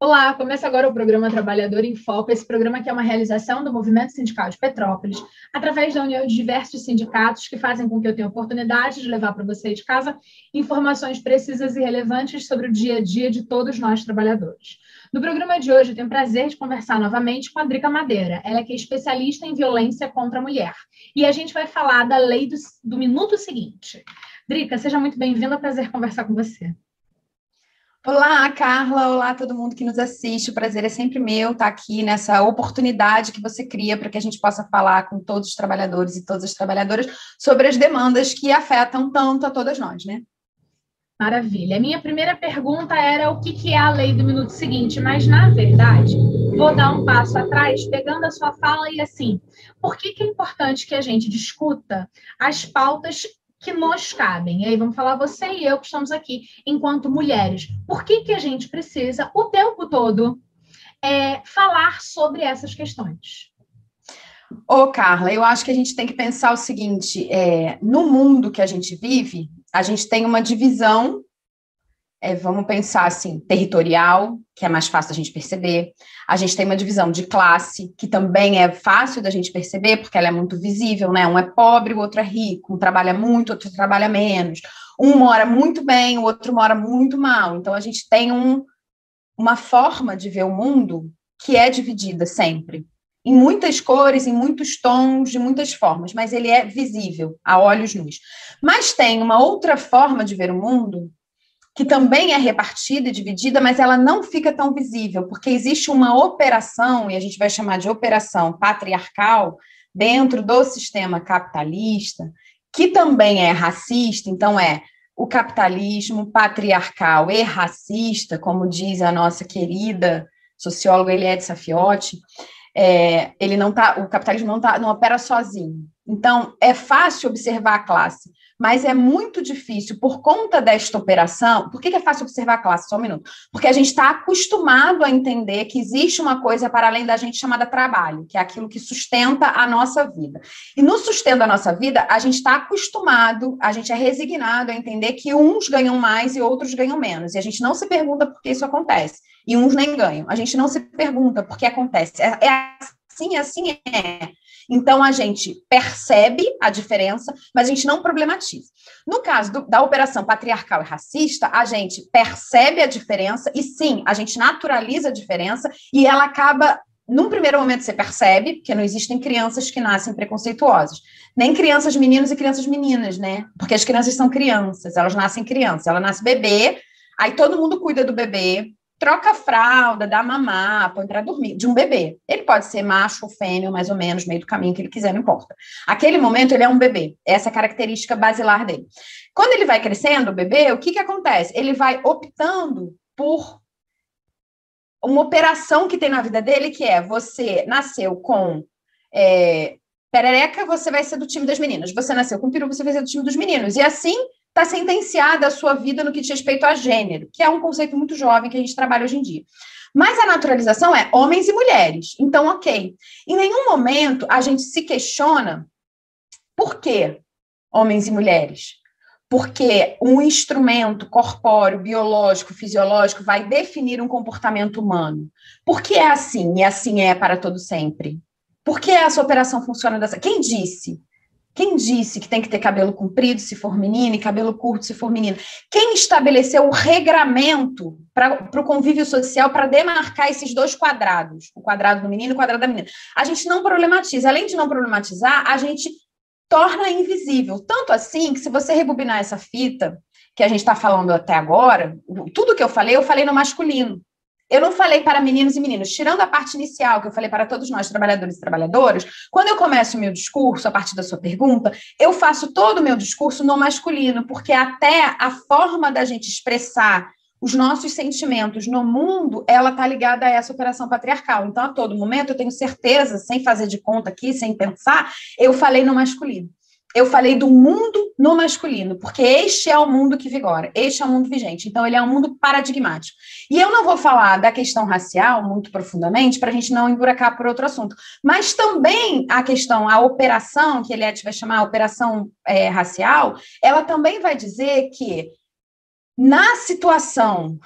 Olá, começa agora o programa Trabalhador em Foco, esse programa que é uma realização do Movimento Sindical de Petrópolis, através da união de diversos sindicatos que fazem com que eu tenha a oportunidade de levar para você de casa informações precisas e relevantes sobre o dia a dia de todos nós trabalhadores. No programa de hoje, eu tenho o prazer de conversar novamente com a Drica Madeira, ela que é especialista em violência contra a mulher, e a gente vai falar da lei do minuto seguinte. Drica, seja muito bem-vinda, prazer conversar com você. Olá, Carla. Olá, todo mundo que nos assiste. O prazer é sempre meu estar aqui nessa oportunidade que você cria para que a gente possa falar com todos os trabalhadores e todas as trabalhadoras sobre as demandas que afetam tanto a todas nós, né? Maravilha. A minha primeira pergunta era o que é a lei do minuto seguinte, mas, na verdade, vou dar um passo atrás, pegando a sua fala e assim, por que é importante que a gente discuta as pautas que nos cabem? E aí vamos falar você e eu que estamos aqui enquanto mulheres. Por que a gente precisa, o tempo todo, falar sobre essas questões? Ô, Carla, eu acho que a gente tem que pensar o seguinte, no mundo que a gente vive, a gente tem uma divisão, vamos pensar assim, territorial, que é mais fácil a gente perceber. A gente tem uma divisão de classe, que também é fácil da gente perceber, porque ela é muito visível, né? Um é pobre, o outro é rico, um trabalha muito, o outro trabalha menos. Um mora muito bem, o outro mora muito mal. Então, a gente tem uma forma de ver o mundo que é dividida sempre. Em muitas cores, em muitos tons, de muitas formas, mas ele é visível, a olhos nus. Mas tem uma outra forma de ver o mundo que também é repartida e dividida, mas ela não fica tão visível, porque existe uma operação, e a gente vai chamar de operação patriarcal, dentro do sistema capitalista, que também é racista, então o capitalismo patriarcal e racista, como diz a nossa querida socióloga Eliette Safiotti, o capitalismo não opera sozinho. Então, é fácil observar a classe, mas é muito difícil por conta desta operação. Por que é fácil observar a classe? Só um minuto. Porque a gente está acostumado a entender que existe uma coisa para além da gente chamada trabalho, que é aquilo que sustenta a nossa vida. E no sustento da nossa vida, a gente está acostumado, a gente é resignado a entender que uns ganham mais e outros ganham menos. E a gente não se pergunta por que isso acontece. E uns nem ganham. A gente não se pergunta por que acontece. Assim é. Então, a gente percebe a diferença, mas a gente não problematiza. No caso da operação patriarcal e racista, a gente percebe a diferença e, sim, a gente naturaliza a diferença e ela acaba, num primeiro momento você percebe, porque não existem crianças que nascem preconceituosas, nem crianças meninos e crianças meninas, né? Porque as crianças são crianças, elas nascem crianças, ela nasce bebê, aí todo mundo cuida do bebê, troca a fralda, dá mamar, põe para dormir, de um bebê. Ele pode ser macho ou fêmea, mais ou menos, meio do caminho que ele quiser, não importa. Aquele momento, ele é um bebê. Essa é a característica basilar dele. Quando ele vai crescendo, o bebê, o que acontece? Ele vai optando por uma operação que tem na vida dele, que é você nasceu com perereca, você vai ser do time das meninas. Você nasceu com peru, você vai ser do time dos meninos. E assim está sentenciada a sua vida no que diz respeito a gênero, que é um conceito muito jovem que a gente trabalha hoje em dia. Mas a naturalização é homens e mulheres. Então, ok. Em nenhum momento a gente se questiona por que homens e mulheres. Porque um instrumento corpóreo, biológico, fisiológico vai definir um comportamento humano. Por que é assim e assim é para todo sempre? Por que essa operação funciona dessa? Quem disse? Quem disse que tem que ter cabelo comprido se for menina e cabelo curto se for menina? Quem estabeleceu o regramento para o convívio social para demarcar esses dois quadrados? O quadrado do menino e o quadrado da menina. A gente não problematiza. Além de não problematizar, a gente torna invisível. Tanto assim que se você rebobinar essa fita que a gente está falando até agora, tudo que eu falei no masculino. Eu não falei para meninos e meninas, tirando a parte inicial, que eu falei para todos nós, trabalhadores e trabalhadoras, quando eu começo o meu discurso, a partir da sua pergunta, eu faço todo o meu discurso no masculino, porque até a forma da gente expressar os nossos sentimentos no mundo, ela está ligada a essa operação patriarcal. Então, a todo momento, eu tenho certeza, sem fazer de conta aqui, sem pensar, eu falei no masculino. Eu falei do mundo no masculino, porque este é o mundo que vigora, este é o mundo vigente. Então, ele é um mundo paradigmático. E eu não vou falar da questão racial muito profundamente, para a gente não emburacar por outro assunto, mas também a questão, a operação, que Eliette vai chamar a operação racial, ela também vai dizer que, na situação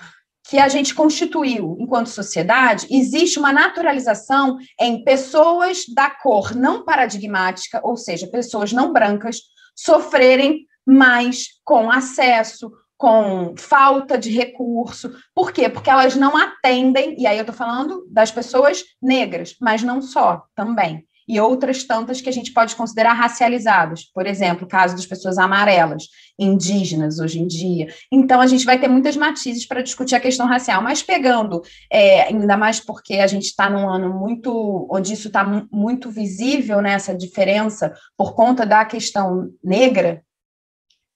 que a gente constituiu enquanto sociedade, existe uma naturalização em pessoas da cor não paradigmática, ou seja, pessoas não brancas, sofrerem mais com acesso, com falta de recurso. Por quê? Porque elas não atendem, e aí eu estou falando das pessoas negras, mas não só, também. E outras tantas que a gente pode considerar racializadas. Por exemplo, o caso das pessoas amarelas, indígenas hoje em dia. Então, a gente vai ter muitas matizes para discutir a questão racial, mas pegando, ainda mais porque a gente está num ano muito, onde isso está muito visível, né, essa diferença, por conta da questão negra,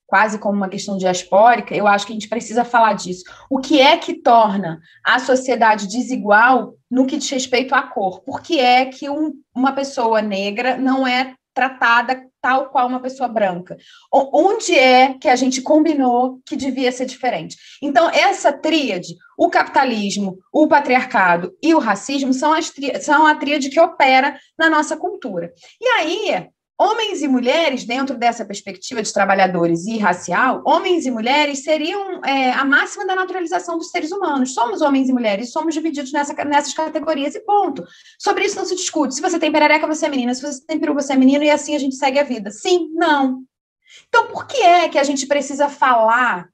quase como uma questão diaspórica, eu acho que a gente precisa falar disso. O que é que torna a sociedade desigual no que diz respeito à cor? Por que é que uma pessoa negra não é tratada tal qual uma pessoa branca? Onde é que a gente combinou que devia ser diferente? Então, essa tríade, o capitalismo, o patriarcado e o racismo, são a tríade que opera na nossa cultura. E aí, homens e mulheres, dentro dessa perspectiva de trabalhadores e racial, homens e mulheres seriam a máxima da naturalização dos seres humanos. Somos homens e mulheres, somos divididos nessas categorias e ponto. Sobre isso não se discute. Se você tem perereca, você é menina. Se você tem peru, você é menino. E assim a gente segue a vida. Sim, não. Então, por que é que a gente precisa falar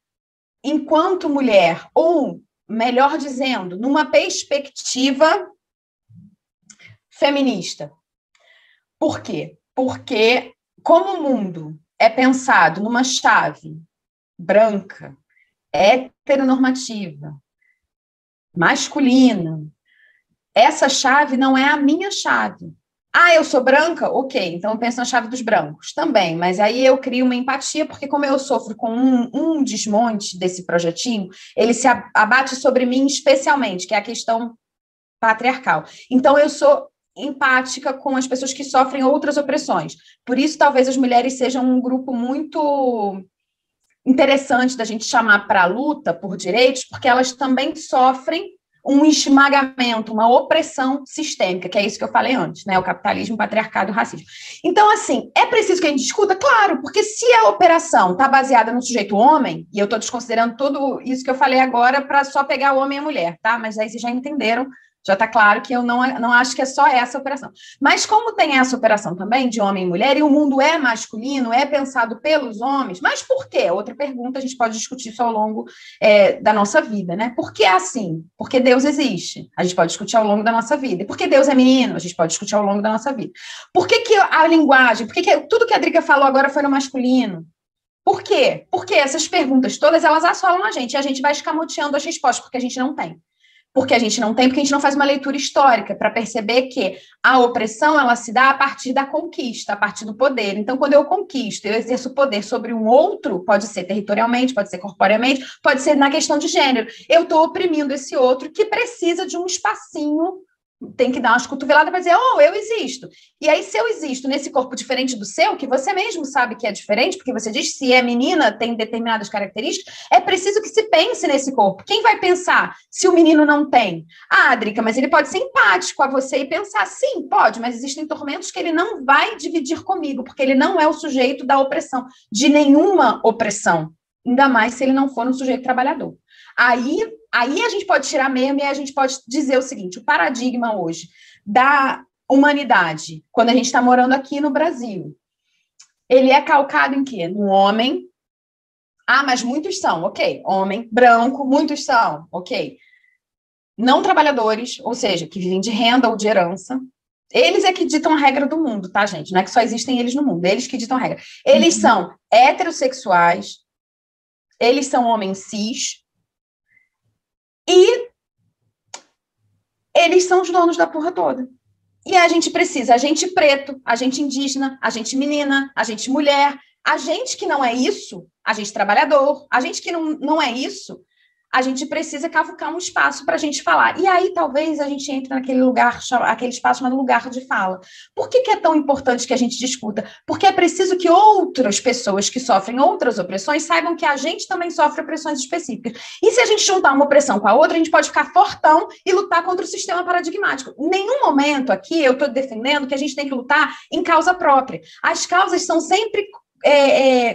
enquanto mulher? Ou, melhor dizendo, numa perspectiva feminista? Por quê? Porque, como o mundo é pensado numa chave branca, heteronormativa, masculina, essa chave não é a minha chave. Ah, eu sou branca? Ok, então eu penso na chave dos brancos também, mas aí eu crio uma empatia, porque como eu sofro com um desmonte desse projetinho, ele se abate sobre mim especialmente, que é a questão patriarcal. Então eu sou empática com as pessoas que sofrem outras opressões. Por isso, talvez as mulheres sejam um grupo muito interessante da gente chamar para a luta por direitos, porque elas também sofrem um esmagamento, uma opressão sistêmica, que é isso que eu falei antes, né? O capitalismo, o patriarcado e o racismo. Então, assim, é preciso que a gente discuta? Claro, porque se a operação está baseada no sujeito homem, e eu estou desconsiderando tudo isso que eu falei agora para só pegar o homem e a mulher, tá? Mas aí vocês já entenderam. Já está claro que eu não acho que é só essa operação. Mas como tem essa operação também de homem e mulher, e o mundo é masculino, é pensado pelos homens, mas por quê? Outra pergunta, a gente pode discutir isso ao longo da nossa vida, né? Por que é assim? Porque Deus existe. A gente pode discutir ao longo da nossa vida. E por que Deus é menino? A gente pode discutir ao longo da nossa vida. Por que a linguagem, por que tudo que a Drica falou agora foi no masculino? Por quê? Porque essas perguntas todas, elas assolam a gente, e a gente vai escamoteando as respostas, porque a gente não tem. Porque a gente não faz uma leitura histórica para perceber que a opressão ela se dá a partir da conquista, a partir do poder. Então, quando eu conquisto, eu exerço poder sobre um outro, pode ser territorialmente, pode ser corporeamente, pode ser na questão de gênero. Eu estou oprimindo esse outro que precisa de um espacinho, tem que dar umas cotoveladas para dizer, oh, eu existo. E aí, se eu existo nesse corpo diferente do seu, que você mesmo sabe que é diferente, porque você diz se é menina, tem determinadas características, é preciso que se pense nesse corpo. Quem vai pensar se o menino não tem? Ah, Drica, mas ele pode ser empático a você e pensar, sim, pode, mas existem tormentos que ele não vai dividir comigo, porque ele não é o sujeito da opressão, de nenhuma opressão, ainda mais se ele não for um sujeito trabalhador. Aí a gente pode tirar mesmo e a gente pode dizer o seguinte, o paradigma hoje da humanidade, quando a gente está morando aqui no Brasil, ele é calcado em quê? No homem. Ah, mas muitos são, ok. Homem, branco, muitos são, ok. Não trabalhadores, ou seja, que vivem de renda ou de herança. Eles é que ditam a regra do mundo, tá, gente? Não é que só existem eles no mundo, eles que ditam a regra. Eles são heterossexuais, eles são homens cis, e eles são os donos da porra toda. E a gente precisa, a gente preto, a gente indígena, a gente menina, a gente mulher, a gente que não é isso, a gente trabalhador, a gente que não é isso, a gente precisa cavucar um espaço para a gente falar. E aí talvez a gente entre naquele lugar, aquele espaço chamado lugar de fala. Por que é tão importante que a gente discuta? Porque é preciso que outras pessoas que sofrem outras opressões saibam que a gente também sofre opressões específicas. E se a gente juntar uma opressão com a outra, a gente pode ficar fortão e lutar contra o sistema paradigmático. Em nenhum momento aqui eu estou defendendo que a gente tem que lutar em causa própria. As causas são sempre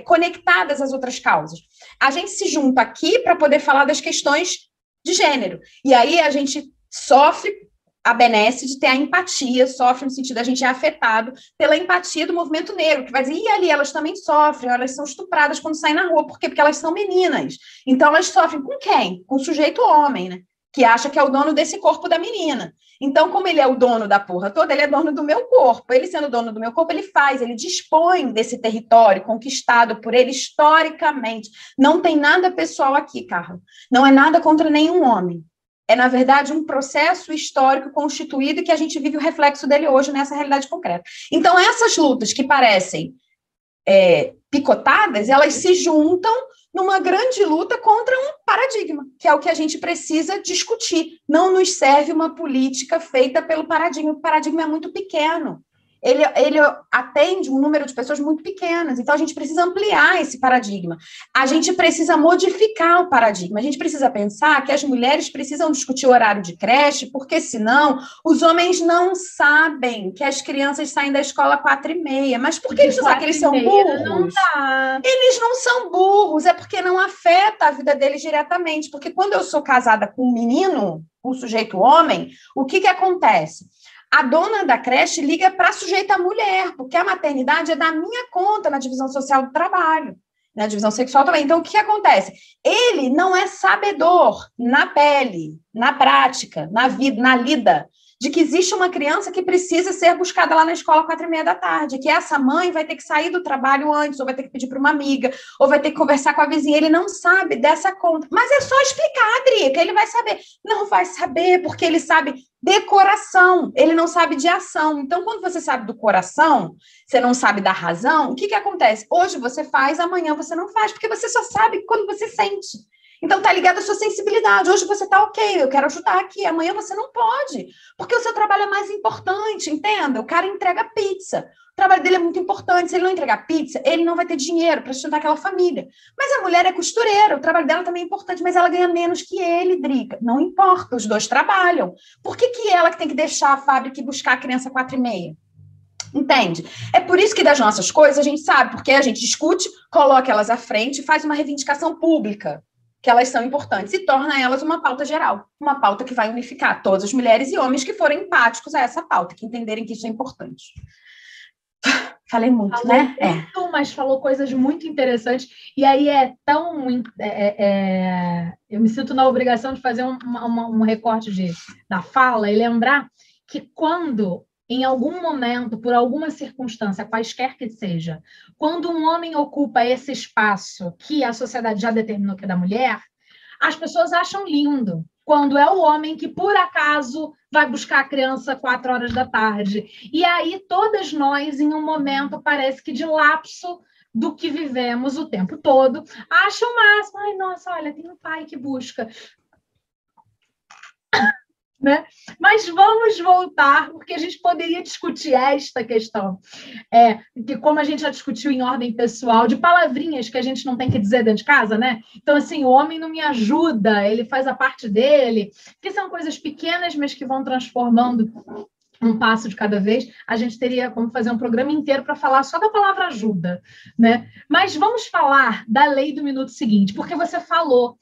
conectadas às outras causas. A gente se junta aqui para poder falar das questões de gênero. E aí a gente sofre a benesse de ter a empatia, sofre no sentido, a gente é afetado pela empatia do movimento negro, que vai dizer, e ali, elas também sofrem, elas são estupradas quando saem na rua. Por quê? Porque elas são meninas. Então, elas sofrem com quem? Com o sujeito homem, né? Que acha que é o dono desse corpo da menina. Então, como ele é o dono da porra toda, ele é dono do meu corpo. Ele sendo dono do meu corpo, ele dispõe desse território conquistado por ele historicamente. Não tem nada pessoal aqui, Carla. Não é nada contra nenhum homem. É, na verdade, um processo histórico constituído que a gente vive o reflexo dele hoje nessa realidade concreta. Então, essas lutas que parecem picotadas, elas se juntam numa grande luta contra um paradigma, que é o que a gente precisa discutir. Não nos serve uma política feita pelo paradigma. O paradigma é muito pequeno. Ele atende um número de pessoas muito pequenas. Então, a gente precisa ampliar esse paradigma. A gente precisa modificar o paradigma. A gente precisa pensar que as mulheres precisam discutir o horário de creche, porque, senão, os homens não sabem que as crianças saem da escola 4h30. Mas por que eles não sabem que eles são burros? Não dá. Eles não são burros, é porque não afeta a vida deles diretamente. Porque quando eu sou casada com um menino, um sujeito homem, o que acontece? A dona da creche liga para a sujeita mulher, porque a maternidade é da minha conta na divisão social do trabalho, na divisão sexual também. Então, o que acontece? Ele não é sabedor na pele, na prática, na vida, na lida, de que existe uma criança que precisa ser buscada lá na escola 4h30 da tarde, que essa mãe vai ter que sair do trabalho antes, ou vai ter que pedir para uma amiga, ou vai ter que conversar com a vizinha. Ele não sabe dessa conta. Mas é só explicar, Adri, que ele vai saber. Não vai saber, porque ele sabe de coração, ele não sabe de ação. Então, quando você sabe do coração, você não sabe da razão, o que acontece? Hoje você faz, amanhã você não faz, porque você só sabe quando você sente. Então, tá ligado à sua sensibilidade. Hoje você tá ok, eu quero ajudar aqui. Amanhã você não pode, porque o seu trabalho é mais importante, entenda? O cara entrega pizza. O trabalho dele é muito importante. Se ele não entregar pizza, ele não vai ter dinheiro para sustentar aquela família. Mas a mulher é costureira, o trabalho dela também é importante, mas ela ganha menos que ele, Drica. Não importa, os dois trabalham. Por que ela que tem que deixar a fábrica e buscar a criança 4h30? Entende? É por isso que das nossas coisas a gente sabe, porque a gente discute, coloca elas à frente e faz uma reivindicação pública, que elas são importantes, e torna elas uma pauta geral, uma pauta que vai unificar todas as mulheres e homens que forem empáticos a essa pauta, que entenderem que isso é importante. Falei muito, falou né? Muito, mas falou coisas muito interessantes, e aí é tão... eu me sinto na obrigação de fazer um recorte da fala e lembrar que quando, em algum momento, por alguma circunstância, quaisquer que seja, quando um homem ocupa esse espaço que a sociedade já determinou que é da mulher, as pessoas acham lindo quando é o homem que, por acaso, vai buscar a criança 4h da tarde. E aí, todas nós, em um momento, parece que de lapso do que vivemos o tempo todo, acham o máximo. Ai, nossa, olha, tem um pai que busca. Né? Mas vamos voltar, porque a gente poderia discutir esta questão, que como a gente já discutiu em ordem pessoal, de palavrinhas que a gente não tem que dizer dentro de casa, né? Então, assim, o homem não me ajuda, ele faz a parte dele, que são coisas pequenas, mas que vão transformando um passo de cada vez. A gente teria como fazer um programa inteiro para falar só da palavra ajuda, né? Mas vamos falar da lei do minuto seguinte, porque você falou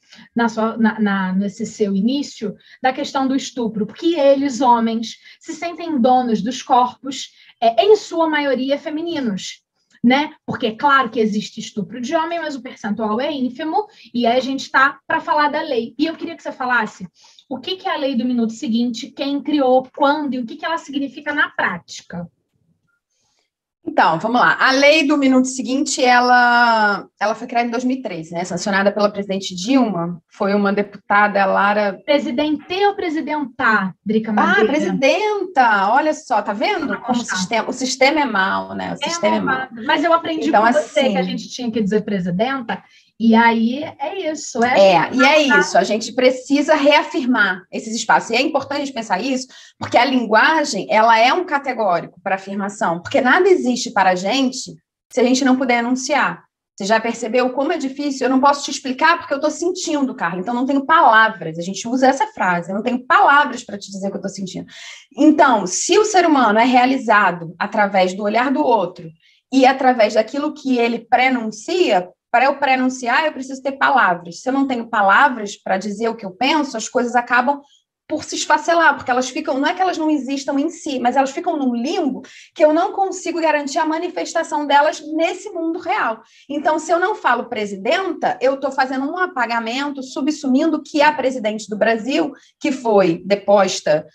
nesse seu início da questão do estupro, porque eles, homens, se sentem donos dos corpos, em sua maioria femininos, né? Porque é claro que existe estupro de homem, mas o percentual é ínfimo, e aí a gente está para falar da lei. E eu queria que você falasse o que é a lei do minuto seguinte, quem criou, quando e o que ela significa na prática. Então, vamos lá. A lei do minuto seguinte, ela foi criada em 2013, né? Sancionada pela presidente Dilma, foi uma deputada, Lara... Presidente ou presidenta, Drica Madeira? Ah, presidenta! Olha só, tá vendo como o sistema é mau, né? O sistema é mau. Mas eu aprendi com você que a gente tinha que dizer presidenta, e aí é isso. A gente precisa reafirmar esses espaços. E é importante a gente pensar isso, porque a linguagem, ela é um categórico para afirmação, porque nada existe para a gente se a gente não puder enunciar. Você já percebeu como é difícil? Eu não posso te explicar porque eu estou sentindo, Carla, então não tenho palavras. A gente usa essa frase, eu não tenho palavras para te dizer o que eu estou sentindo. Então, se o ser humano é realizado através do olhar do outro e através daquilo que ele prenuncia, para eu pronunciar, eu preciso ter palavras. Se eu não tenho palavras para dizer o que eu penso, as coisas acabam por se esfacelar, porque elas ficam, não é que elas não existam em si, mas elas ficam num limbo que eu não consigo garantir a manifestação delas nesse mundo real. Então, se eu não falo presidenta, eu estou fazendo um apagamento, subsumindo que a presidente do Brasil, que foi deposta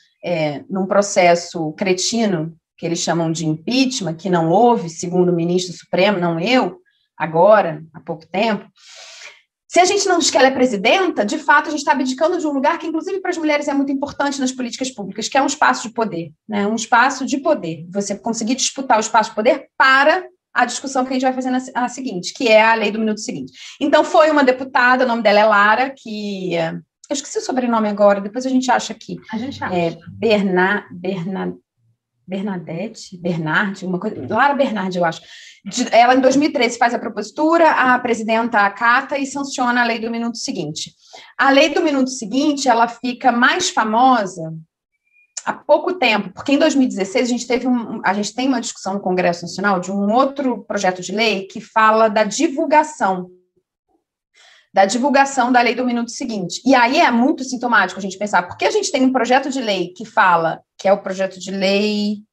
num processo cretino, que eles chamam de impeachment, que não houve, segundo o ministro Supremo, não eu, agora, há pouco tempo. Se a gente não diz que ela é presidenta, de fato, a gente está abdicando de um lugar que, inclusive, para as mulheres é muito importante nas políticas públicas, que é um espaço de poder, né? Um espaço de poder. Você conseguir disputar o espaço de poder para a discussão que a gente vai fazer a seguinte, que é a lei do minuto seguinte. Então, foi uma deputada, o nome dela é Lara, que... eu esqueci o sobrenome agora, depois a gente acha aqui. A gente acha. Bernardi, uma coisa... Lara Bernardi, eu acho. Ela, em 2013, faz a propositura, a presidenta acata e sanciona a lei do minuto seguinte. A lei do minuto seguinte, ela fica mais famosa há pouco tempo, porque em 2016 a gente tem uma discussão no Congresso Nacional de um outro projeto de lei que fala da divulgação da lei do minuto seguinte. E aí é muito sintomático a gente pensar, porque a gente tem um projeto de lei que fala, que é o projeto de lei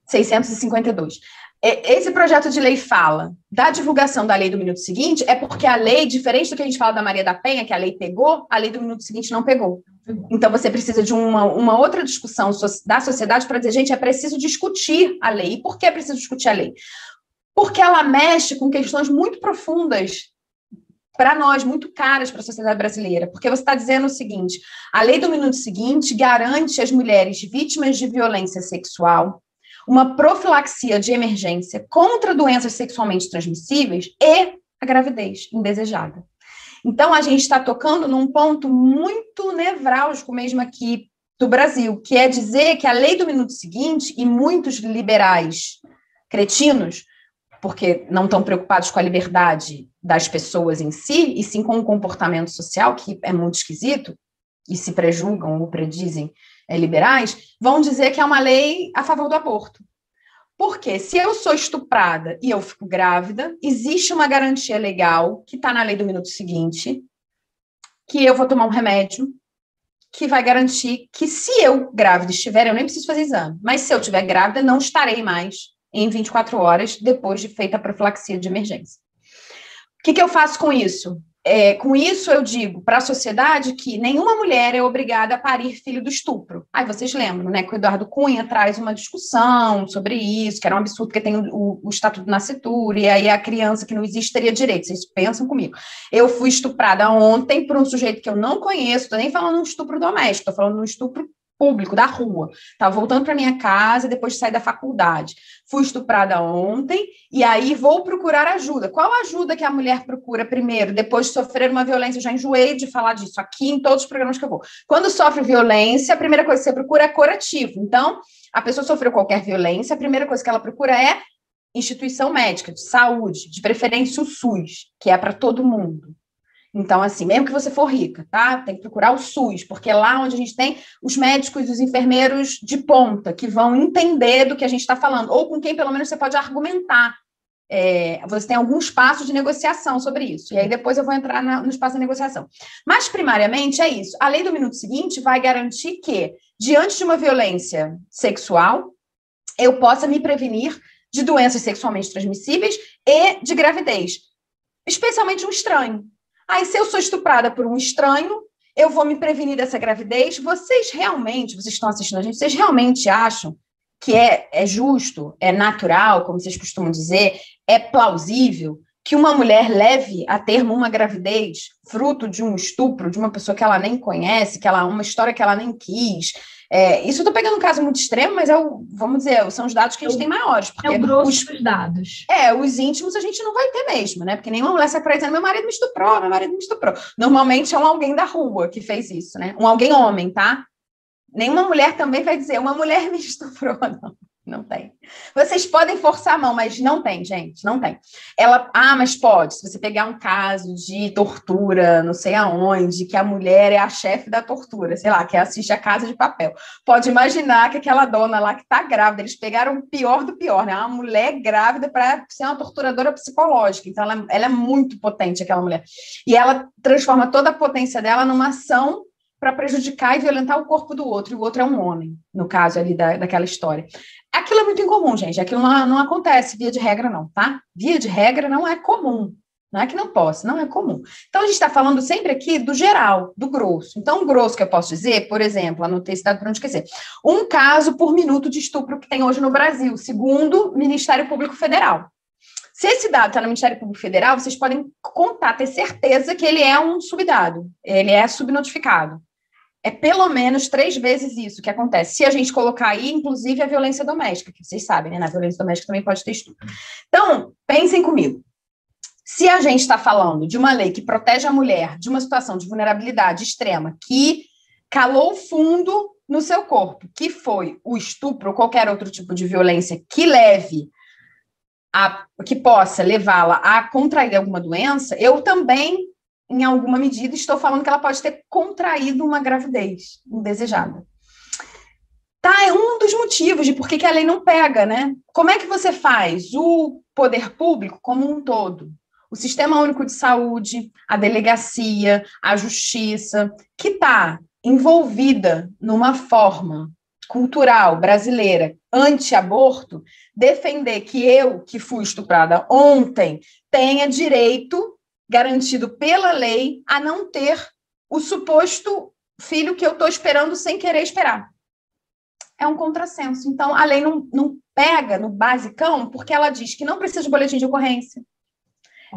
652. Esse projeto de lei fala da divulgação da lei do minuto seguinte, é porque a lei, diferente do que a gente fala da Maria da Penha, que a lei pegou, a lei do minuto seguinte não pegou. Então, você precisa de uma outra discussão da sociedade para dizer, gente, é preciso discutir a lei. E por que é preciso discutir a lei? Porque ela mexe com questões muito profundas para nós, muito caras para a sociedade brasileira, porque você está dizendo o seguinte, a lei do minuto seguinte garante às mulheres vítimas de violência sexual uma profilaxia de emergência contra doenças sexualmente transmissíveis e a gravidez indesejada. Então, a gente está tocando num ponto muito nevrálgico mesmo aqui do Brasil, que é dizer que a lei do minuto seguinte, e muitos liberais cretinos, porque não estão preocupados com a liberdade das pessoas em si, e sim com o comportamento social, que é muito esquisito, e se prejulgam ou predizem liberais, vão dizer que é uma lei a favor do aborto. Porque se eu sou estuprada e eu fico grávida, existe uma garantia legal, que está na lei do minuto seguinte, que eu vou tomar um remédio que vai garantir que se eu grávida estiver, eu nem preciso fazer exame, mas se eu estiver grávida, não estarei mais em 24 horas depois de feita a profilaxia de emergência. O que eu faço com isso? Com isso, eu digo para a sociedade que nenhuma mulher é obrigada a parir filho do estupro. Aí vocês lembram, né, que o Eduardo Cunha traz uma discussão sobre isso, que era um absurdo porque tem o Estatuto do Nascituro, e aí a criança que não existe teria direito. Vocês pensam comigo. Eu fui estuprada ontem por um sujeito que eu não conheço, estou nem falando de um estupro doméstico, estou falando de um estupro público, da rua. Estava voltando para minha casa depois de sair da faculdade. Fui estuprada ontem e aí vou procurar ajuda. Qual ajuda que a mulher procura primeiro, depois de sofrer uma violência? Eu já enjoei de falar disso aqui em todos os programas que eu vou. Quando sofre violência, a primeira coisa que você procura é curativo. Então, a pessoa sofreu qualquer violência, a primeira coisa que ela procura é instituição médica, de saúde, de preferência o SUS, que é para todo mundo. Então, assim, mesmo que você for rica, tá? Tem que procurar o SUS, porque é lá onde a gente tem os médicos e os enfermeiros de ponta, que vão entender do que a gente está falando, ou com quem, pelo menos, você pode argumentar. Você tem algum espaço de negociação sobre isso, e aí depois eu vou entrar no espaço de negociação. Mas, primariamente, é isso. A lei do minuto seguinte vai garantir que, diante de uma violência sexual, eu possa me prevenir de doenças sexualmente transmissíveis e de gravidez, especialmente um estranho. Aí, se eu sou estuprada por um estranho, eu vou me prevenir dessa gravidez. Vocês estão assistindo a gente, vocês realmente acham que é justo, é natural, como vocês costumam dizer, é plausível que uma mulher leve a termo uma gravidez fruto de um estupro de uma pessoa que ela nem conhece, uma história que ela nem quis? Isso eu estou pegando um caso muito extremo, mas vamos dizer, são os dados que a gente tem maiores. Porque o grosso dos dados. Os íntimos a gente não vai ter mesmo, né? Porque nenhuma mulher sai por aí dizendo, meu marido me estuprou. Normalmente é um alguém da rua que fez isso, né? Um alguém homem, tá? Nenhuma mulher também vai dizer, uma mulher me estuprou, não. Não tem. Vocês podem forçar a mão, mas não tem, gente, não tem. Mas pode, se você pegar um caso de tortura, não sei aonde, que a mulher é a chefe da tortura, sei lá, que assiste a Casa de Papel. Pode imaginar que aquela dona lá que tá grávida, eles pegaram o pior do pior, né? Uma mulher grávida para ser uma torturadora psicológica. Então, ela é muito potente, aquela mulher. E ela transforma toda a potência dela numa ação para prejudicar e violentar o corpo do outro, e o outro é um homem, no caso ali daquela história. Aquilo é muito incomum, gente, aquilo não acontece, via de regra não, tá? Via de regra não é comum, não é que não possa, não é comum. Então, a gente está falando sempre aqui do geral, do grosso. Então, o grosso que eu posso dizer, por exemplo, anotei esse dado para não esquecer, um caso por minuto de estupro que tem hoje no Brasil, segundo o Ministério Público Federal. Se esse dado está no Ministério Público Federal, vocês podem contar, ter certeza que ele é um subdado, ele é subnotificado. É pelo menos 3 vezes isso que acontece. Se a gente colocar aí, inclusive, a violência doméstica, que vocês sabem, né? Na violência doméstica também pode ter estupro. Então, pensem comigo. Se a gente está falando de uma lei que protege a mulher de uma situação de vulnerabilidade extrema, que calou fundo no seu corpo, que foi o estupro ou qualquer outro tipo de violência que possa levá-la a contrair alguma doença, eu também, em alguma medida, estou falando que ela pode ter contraído uma gravidez indesejada. Tá, é um dos motivos de por que a lei não pega, né? Como é que você faz? O poder público como um todo, o Sistema Único de Saúde, a delegacia, a justiça, que está envolvida numa forma cultural brasileira anti-aborto, defender que eu, que fui estuprada ontem, tenha direito garantido pela lei a não ter o suposto filho que eu estou esperando sem querer esperar. É um contrassenso. Então, a lei não pega no basicão, porque ela diz que não precisa de boletim de ocorrência.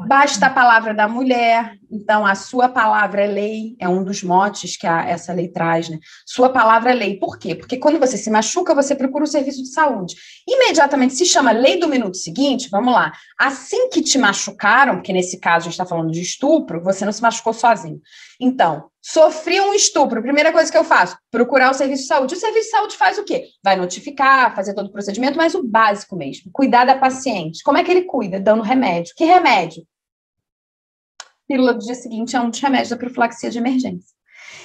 Basta a palavra da mulher, então a sua palavra é lei, é um dos motes que essa lei traz, né? Sua palavra é lei. Por quê? Porque quando você se machuca, você procura o serviço de saúde. Imediatamente se chama lei do minuto seguinte, vamos lá, assim que te machucaram, porque nesse caso a gente está falando de estupro, você não se machucou sozinho. Então, sofri um estupro, primeira coisa que eu faço, procurar o serviço de saúde. O serviço de saúde faz o quê? Vai notificar, fazer todo o procedimento, mas o básico mesmo, cuidar da paciente. Como é que ele cuida? Dando remédio. Que remédio? Pílula do dia seguinte é um dos remédios da profilaxia de emergência.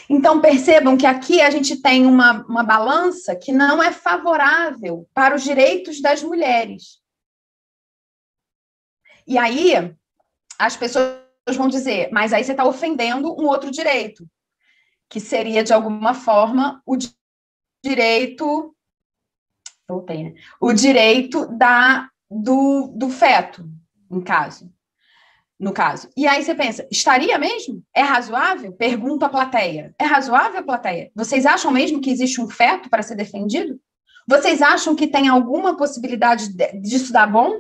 Então, percebam que aqui a gente tem uma balança que não é favorável para os direitos das mulheres. E aí, as pessoas vão dizer, mas aí você está ofendendo um outro direito, que seria, de alguma forma, o direito... Voltei, né? O direito do feto, no caso. E aí você pensa, estaria mesmo? É razoável? Pergunta à plateia. É razoável, plateia? Vocês acham mesmo que existe um feto para ser defendido? Vocês acham que tem alguma possibilidade disso dar bom?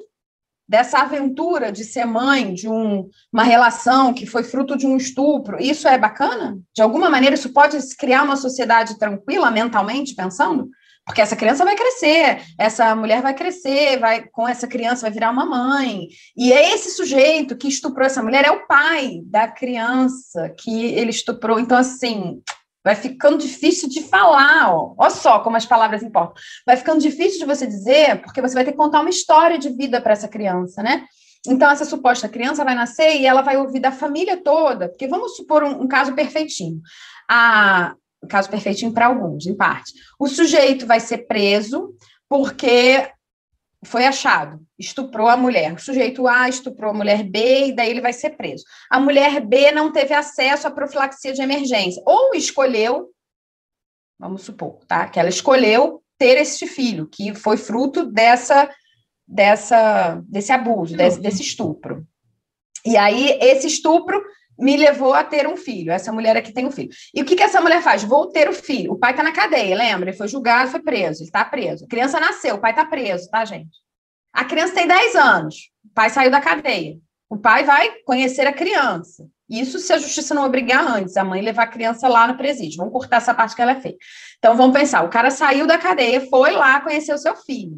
Dessa aventura de ser mãe de uma relação que foi fruto de um estupro? Isso é bacana? De alguma maneira isso pode criar uma sociedade tranquila mentalmente, pensando? Porque essa criança vai crescer, essa mulher vai crescer, com essa criança vai virar uma mãe. E é esse sujeito que estuprou essa mulher, é o pai da criança que ele estuprou. Então, assim, vai ficando difícil de falar, ó. Olha só como as palavras importam. Vai ficando difícil de você dizer, porque você vai ter que contar uma história de vida para essa criança, né? Então, essa suposta criança vai nascer e ela vai ouvir da família toda, porque vamos supor um caso perfeitinho. Um caso perfeitinho para alguns, em parte. O sujeito vai ser preso porque foi achado, estuprou a mulher. O sujeito A estuprou a mulher B e daí ele vai ser preso. A mulher B não teve acesso à profilaxia de emergência, ou escolheu, vamos supor, tá? Que ela escolheu ter este filho, que foi fruto desse abuso, desse estupro. E aí, esse estupro me levou a ter um filho. Essa mulher aqui tem um filho. E o que essa mulher faz? Vou ter o filho. O pai está na cadeia, lembra? Ele foi julgado, foi preso. Ele está preso. A criança nasceu, o pai está preso, tá, gente? A criança tem 10 anos. O pai saiu da cadeia. O pai vai conhecer a criança. Isso se a justiça não obrigar antes, a mãe levar a criança lá no presídio. Vamos cortar essa parte que ela é feia. Então, vamos pensar. O cara saiu da cadeia, foi lá conhecer o seu filho.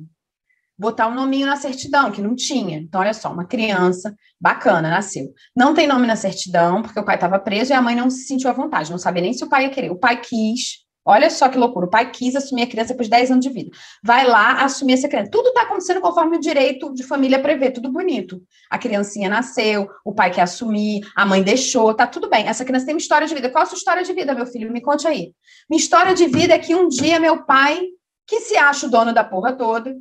Botar um nominho na certidão, que não tinha. Então, olha só, uma criança bacana, nasceu. Não tem nome na certidão, porque o pai estava preso e a mãe não se sentiu à vontade, não sabia nem se o pai ia querer. O pai quis, Olha só que loucura. O pai quis assumir a criança depois de 10 anos de vida. Vai lá assumir essa criança. Tudo está acontecendo conforme o direito de família prevê, tudo bonito. A criancinha nasceu, o pai quer assumir, a mãe deixou, tá tudo bem. Essa criança tem uma história de vida. Qual a sua história de vida, meu filho? Me conte aí. Minha história de vida é que um dia meu pai, que se acha o dono da porra toda,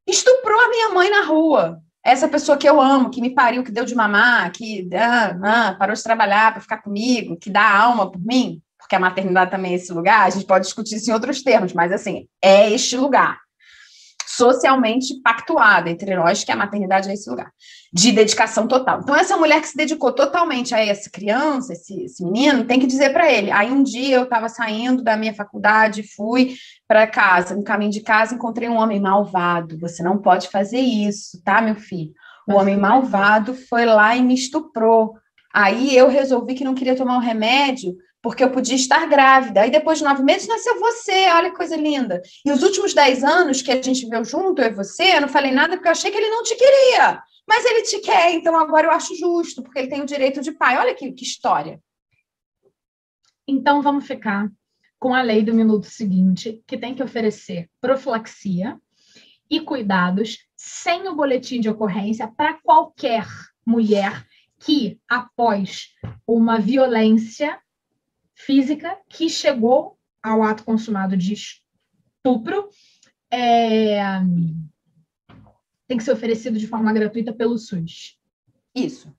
estuprou a minha mãe na rua. Essa pessoa que eu amo, que me pariu, que deu de mamar, que parou de trabalhar para ficar comigo, que dá alma por mim, porque a maternidade também é esse lugar, a gente pode discutir isso em outros termos, mas assim, é este lugar socialmente pactuado entre nós que a maternidade é esse lugar de dedicação total. Então, essa mulher que se dedicou totalmente a essa criança, esse menino, tem que dizer para ele. Aí, um dia, eu estava saindo da minha faculdade, fui para casa, no caminho de casa, encontrei um homem malvado. Você não pode fazer isso, tá, meu filho? O homem malvado foi lá e me estuprou. Aí, eu resolvi que não queria tomar um remédio porque eu podia estar grávida. Aí, depois de 9 meses, nasceu você. Olha que coisa linda. E os últimos 10 anos que a gente viveu junto, eu e você, eu não falei nada porque eu achei que ele não te queria. Mas ele te quer, então agora eu acho justo, porque ele tem o direito de pai. Olha que história. Então, vamos ficar com a lei do minuto seguinte, que tem que oferecer profilaxia e cuidados sem o boletim de ocorrência para qualquer mulher que, após uma violência física que chegou ao ato consumado de estupro, tem que ser oferecido de forma gratuita pelo SUS. Isso.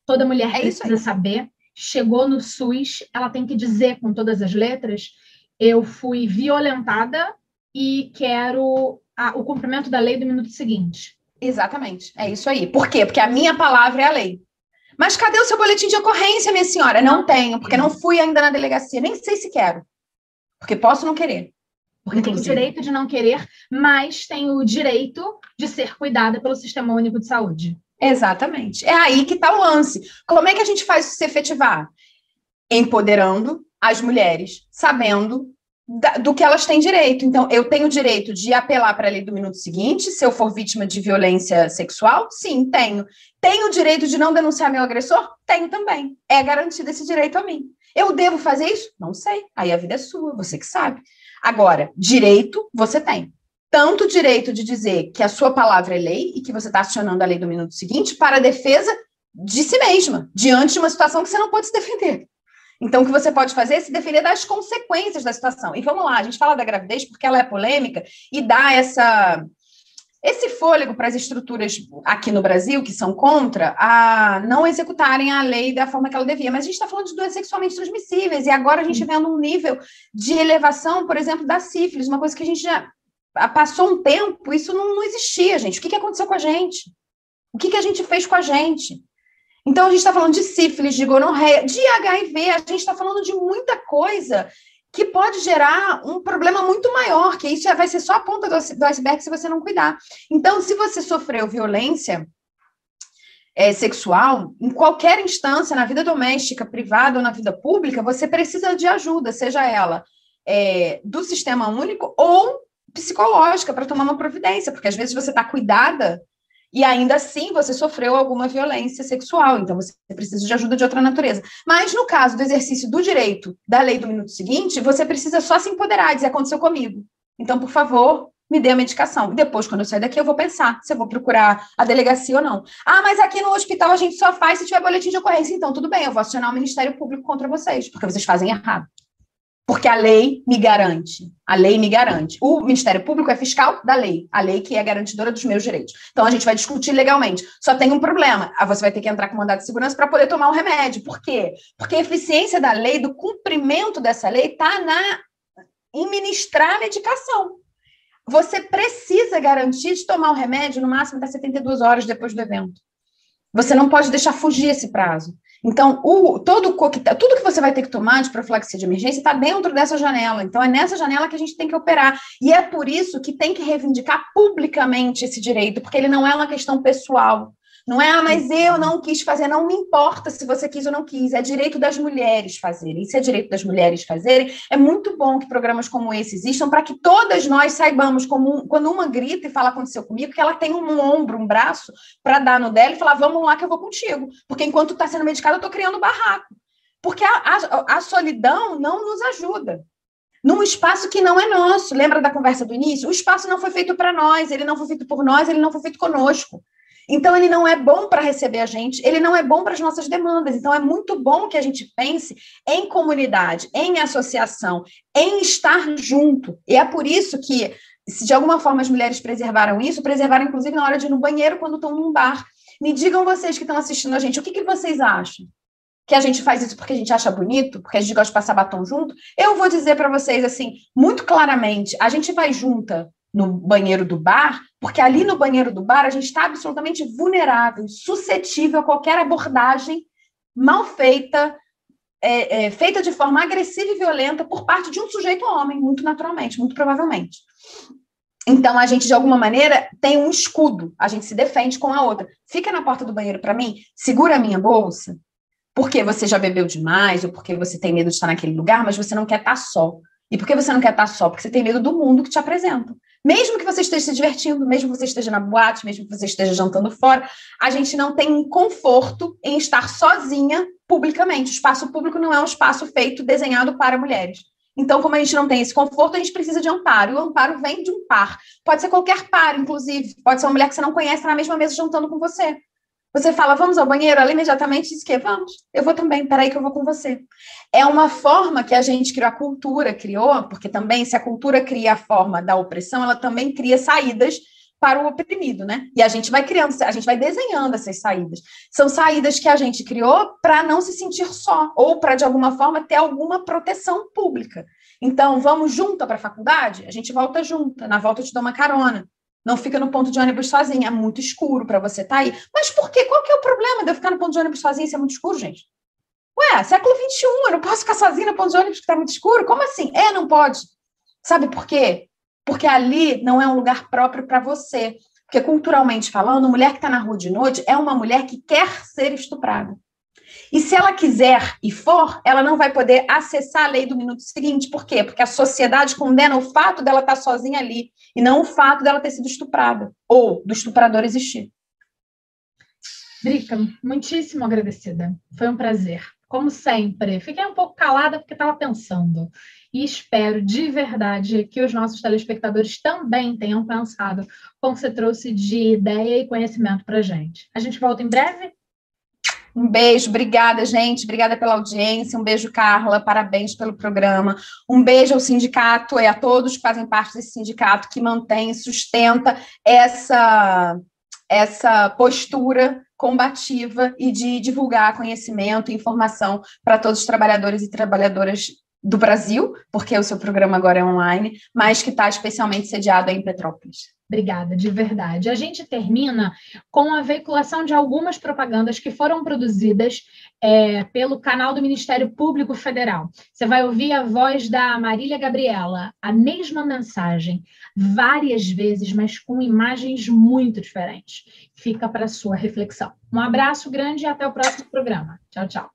Toda mulher precisa saber, chegou no SUS, ela tem que dizer com todas as letras, eu fui violentada e quero o cumprimento da lei do minuto seguinte. Exatamente, é isso aí. Por quê? Porque a minha palavra é a lei. Mas cadê o seu boletim de ocorrência, minha senhora? Não tenho, porque não fui ainda na delegacia. Nem sei se quero. Porque posso não querer. Porque tem o direito de não querer, mas tem o direito de ser cuidada pelo Sistema Único de Saúde. Exatamente. É aí que está o lance. Como é que a gente faz isso se efetivar? Empoderando as mulheres, sabendo do que elas têm direito. Então, eu tenho o direito de apelar para a lei do minuto seguinte, se eu for vítima de violência sexual? Sim, tenho. Tenho o direito de não denunciar meu agressor? Tenho também. É garantido esse direito a mim. Eu devo fazer isso? Não sei. Aí a vida é sua, você que sabe. Agora, direito você tem. Tanto o direito de dizer que a sua palavra é lei e que você está acionando a lei do minuto seguinte para a defesa de si mesma, diante de uma situação que você não pode se defender. Então, o que você pode fazer é se defender das consequências da situação. E vamos lá, a gente fala da gravidez porque ela é polêmica e dá esse fôlego para as estruturas aqui no Brasil, que são contra, a não executarem a lei da forma que ela devia. Mas a gente está falando de doenças sexualmente transmissíveis, e agora a gente vendo um nível de elevação, por exemplo, da sífilis, uma coisa que a gente já passou um tempo, isso não existia, gente. O que aconteceu com a gente? O que a gente fez com a gente? Então, a gente está falando de sífilis, de gonorreia, de HIV, a gente está falando de muita coisa que pode gerar um problema muito maior, que isso vai ser só a ponta do iceberg se você não cuidar. Então, se você sofreu violência sexual, em qualquer instância, na vida doméstica, privada ou na vida pública, você precisa de ajuda, seja ela do sistema único ou psicológica, para tomar uma providência, porque às vezes você está cuidada e ainda assim você sofreu alguma violência sexual, então você precisa de ajuda de outra natureza. Mas no caso do exercício do direito da lei do minuto seguinte, você precisa só se empoderar e dizer, aconteceu comigo. Então, por favor, me dê a medicação. Depois, quando eu sair daqui, eu vou pensar se eu vou procurar a delegacia ou não. Ah, mas aqui no hospital a gente só faz se tiver boletim de ocorrência. Então, tudo bem, eu vou acionar o Ministério Público contra vocês, porque vocês fazem errado. Porque a lei me garante. A lei me garante. O Ministério Público é fiscal da lei. A lei que é garantidora dos meus direitos. Então, a gente vai discutir legalmente. Só tem um problema. Você vai ter que entrar com mandado de segurança para poder tomar o remédio. Por quê? Porque a eficiência da lei, do cumprimento dessa lei, está em ministrar a medicação. Você precisa garantir de tomar o remédio no máximo até 72 horas depois do evento. Você não pode deixar fugir esse prazo. Então, tudo que você vai ter que tomar de profilaxia de emergência está dentro dessa janela. Então, é nessa janela que a gente tem que operar. E é por isso que tem que reivindicar publicamente esse direito, porque ele não é uma questão pessoal. Não é, mas eu não quis fazer, não me importa se você quis ou não quis, é direito das mulheres fazerem. E se é direito das mulheres fazerem, é muito bom que programas como esse existam para que todas nós saibamos, quando uma grita e fala aconteceu comigo, que ela tem um ombro, um braço para dar no dela e falar, vamos lá que eu vou contigo. Porque enquanto está sendo medicada, eu estou criando barraco. Porque a solidão não nos ajuda. Num espaço que não é nosso. Lembra da conversa do início? O espaço não foi feito para nós, ele não foi feito por nós, ele não foi feito conosco. Então, ele não é bom para receber a gente, ele não é bom para as nossas demandas. Então, é muito bom que a gente pense em comunidade, em associação, em estar junto. E é por isso que, se de alguma forma as mulheres preservaram isso, preservaram inclusive na hora de ir no banheiro quando estão num bar. Me digam vocês que estão assistindo a gente, o que vocês acham? Que a gente faz isso porque a gente acha bonito, porque a gente gosta de passar batom junto? Eu vou dizer para vocês, assim, muito claramente, a gente vai junta no banheiro do bar, porque ali no banheiro do bar a gente está absolutamente vulnerável, suscetível a qualquer abordagem mal feita, feita de forma agressiva e violenta por parte de um sujeito homem, muito naturalmente, muito provavelmente. Então, a gente, de alguma maneira, tem um escudo, a gente se defende com a outra. Fica na porta do banheiro para mim, segura a minha bolsa, porque você já bebeu demais, ou porque você tem medo de estar naquele lugar, mas você não quer estar só. E por que você não quer estar só? Porque você tem medo do mundo que te apresenta. Mesmo que você esteja se divertindo, mesmo que você esteja na boate, mesmo que você esteja jantando fora, a gente não tem um conforto em estar sozinha publicamente. O espaço público não é um espaço feito, desenhado para mulheres. Então, como a gente não tem esse conforto, a gente precisa de amparo. E o amparo vem de um par. Pode ser qualquer par, inclusive. Pode ser uma mulher que você não conhece na mesma mesa jantando com você. Você fala, vamos ao banheiro? Ela imediatamente diz que vamos. Eu vou também, peraí que eu vou com você. É uma forma que a gente criou, a cultura criou, porque também se a cultura cria a forma da opressão, ela também cria saídas para o oprimido, né? E a gente vai criando, a gente vai desenhando essas saídas. São saídas que a gente criou para não se sentir só, ou para, de alguma forma, ter alguma proteção pública. Então, vamos junto para a faculdade? A gente volta junta. Na volta eu te dou uma carona. Não fica no ponto de ônibus sozinha, é muito escuro para você estar aí. Mas por quê? Qual que é o problema de eu ficar no ponto de ônibus sozinha se é muito escuro, gente? Ué, século XXI, eu não posso ficar sozinha no ponto de ônibus que está muito escuro? Como assim? Não pode. Sabe por quê? Porque ali não é um lugar próprio para você. Porque, culturalmente falando, mulher que está na rua de noite é uma mulher que quer ser estuprada. E se ela quiser e for, ela não vai poder acessar a lei do minuto seguinte. Por quê? Porque a sociedade condena o fato dela estar sozinha ali e não o fato dela ter sido estuprada ou do estuprador existir. Drica, muitíssimo agradecida. Foi um prazer. Como sempre. Fiquei um pouco calada porque estava pensando. E espero de verdade que os nossos telespectadores também tenham pensado como você trouxe de ideia e conhecimento para a gente. A gente volta em breve? Um beijo, obrigada, gente, obrigada pela audiência, um beijo, Carla, parabéns pelo programa, um beijo ao sindicato e a todos que fazem parte desse sindicato, que mantém e sustenta essa postura combativa e de divulgar conhecimento e informação para todos os trabalhadores e trabalhadoras do Brasil, porque o seu programa agora é online, mas que está especialmente sediado em Petrópolis. Obrigada, de verdade. A gente termina com a veiculação de algumas propagandas que foram produzidas pelo canal do Ministério Público Federal. Você vai ouvir a voz da Marília Gabriela, a mesma mensagem, várias vezes, mas com imagens muito diferentes. Fica para a sua reflexão. Um abraço grande e até o próximo programa. Tchau, tchau.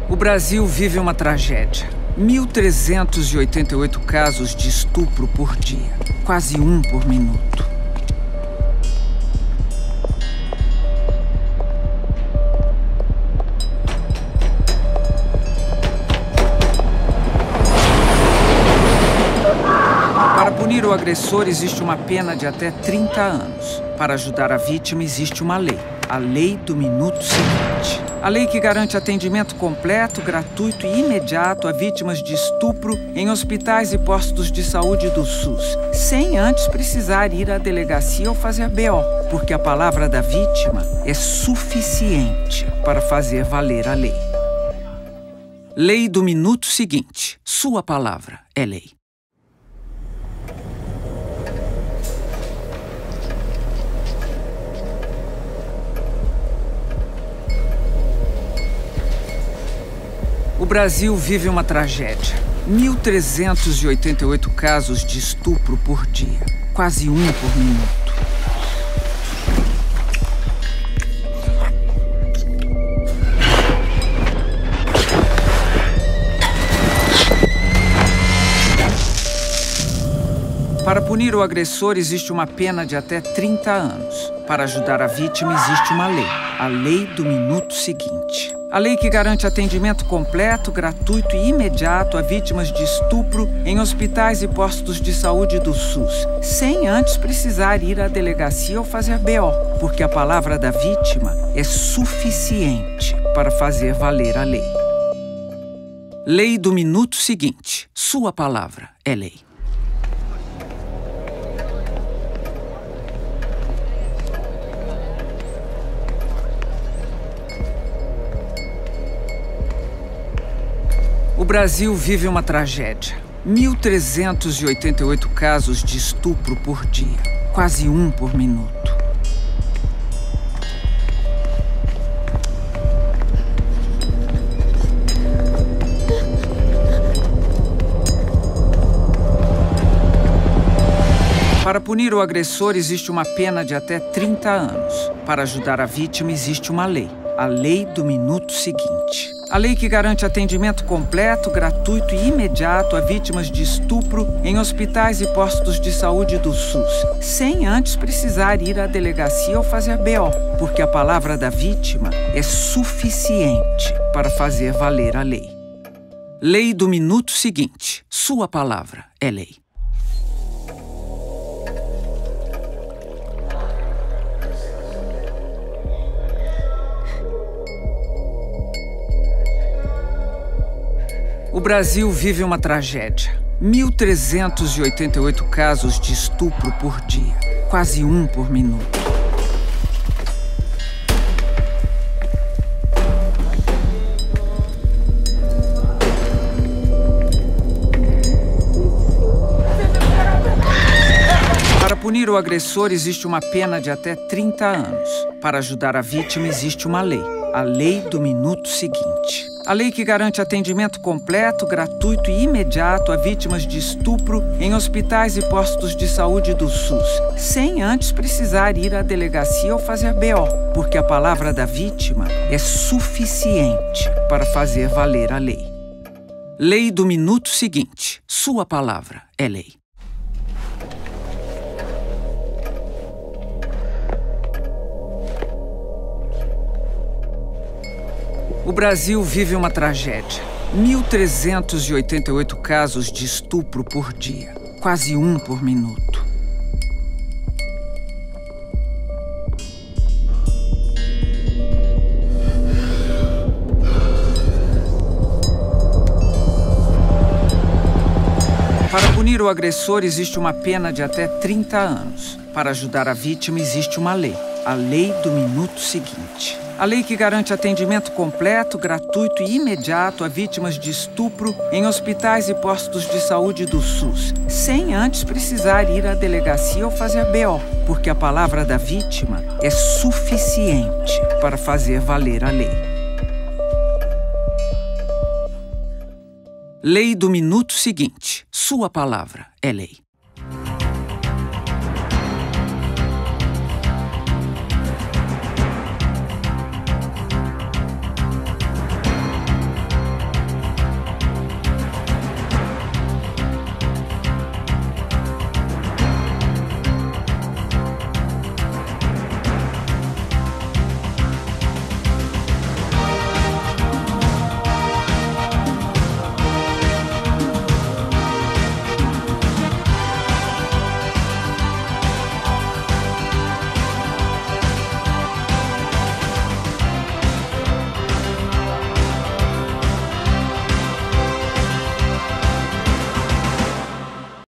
O Brasil vive uma tragédia. 1.388 casos de estupro por dia. Quase um por minuto. Para punir o agressor, existe uma pena de até 30 anos. Para ajudar a vítima, existe uma lei. A Lei do Minuto Seguinte. A lei que garante atendimento completo, gratuito e imediato a vítimas de estupro em hospitais e postos de saúde do SUS, sem antes precisar ir à delegacia ou fazer BO, porque a palavra da vítima é suficiente para fazer valer a lei. Lei do Minuto Seguinte. Sua palavra é lei. O Brasil vive uma tragédia. 1.388 casos de estupro por dia. Quase um por minuto. Para punir o agressor, existe uma pena de até 30 anos. Para ajudar a vítima, existe uma lei. A lei do minuto seguinte. A lei que garante atendimento completo, gratuito e imediato a vítimas de estupro em hospitais e postos de saúde do SUS, sem antes precisar ir à delegacia ou fazer BO, porque a palavra da vítima é suficiente para fazer valer a lei. Lei do minuto seguinte. Sua palavra é lei. O Brasil vive uma tragédia. 1.388 casos de estupro por dia, quase um por minuto. Para punir o agressor, existe uma pena de até 30 anos. Para ajudar a vítima, existe uma lei. A lei do minuto seguinte. A lei que garante atendimento completo, gratuito e imediato a vítimas de estupro em hospitais e postos de saúde do SUS, sem antes precisar ir à delegacia ou fazer BO, porque a palavra da vítima é suficiente para fazer valer a lei. Lei do minuto seguinte. Sua palavra é lei. O Brasil vive uma tragédia. 1.388 casos de estupro por dia, quase um por minuto. Para punir o agressor, existe uma pena de até 30 anos. Para ajudar a vítima, existe uma lei. A lei do minuto seguinte. A lei que garante atendimento completo, gratuito e imediato a vítimas de estupro em hospitais e postos de saúde do SUS, sem antes precisar ir à delegacia ou fazer BO, porque a palavra da vítima é suficiente para fazer valer a lei. Lei do minuto seguinte. Sua palavra é lei. O Brasil vive uma tragédia. 1.388 casos de estupro por dia, quase um por minuto. Para punir o agressor, existe uma pena de até 30 anos. Para ajudar a vítima, existe uma lei. A lei do minuto seguinte. A lei que garante atendimento completo, gratuito e imediato a vítimas de estupro em hospitais e postos de saúde do SUS, sem antes precisar ir à delegacia ou fazer BO, porque a palavra da vítima é suficiente para fazer valer a lei. Lei do minuto seguinte. Sua palavra é lei.